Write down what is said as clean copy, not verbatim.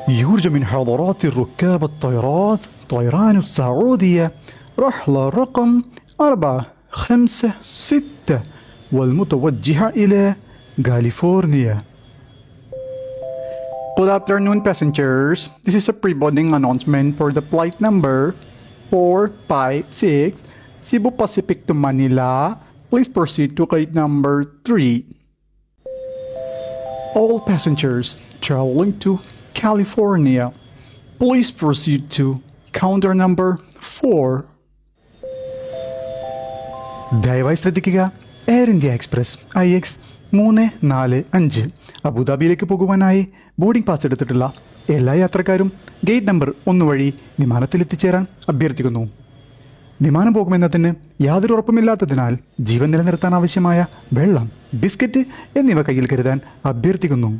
يرجى من حضرات الركاب الطائرات طيران السعودية رحلة رقم 456 والمتوجهة إلى كاليفورنيا. Good afternoon, passengers. This is a pre-boarding announcement for the flight number 456 Cebu Pacific to Manila. Please proceed to gate number 3. All passengers traveling to California, please proceed to counter number 4. ദയവായി ശ്രദ്ധിക്കുക. Air India express IX 345 അബുദാബിയിലേക്ക് പോകുവാനായി boarding pass എടുത്തിട്ടുള്ള എല്ലാ യാത്രക്കാരും gate number 1 വഴി വിമാനത്തിൽ എത്തിച്ചേരാൻ അഭ്യർത്ഥിക്കുന്നു. വിമാനം പോകുമെന്നതിന് യാതൊരു ഉറപ്പുമില്ലാത്തതിനാൽ ജീവൻ നിലനിർത്താൻ ആവശ്യമായ വെള്ളം, ബിസ്ക്കറ്റ് എന്നിവ കയ്യിൽ കരുതാൻ അഭ്യർത്ഥിക്കുന്നു.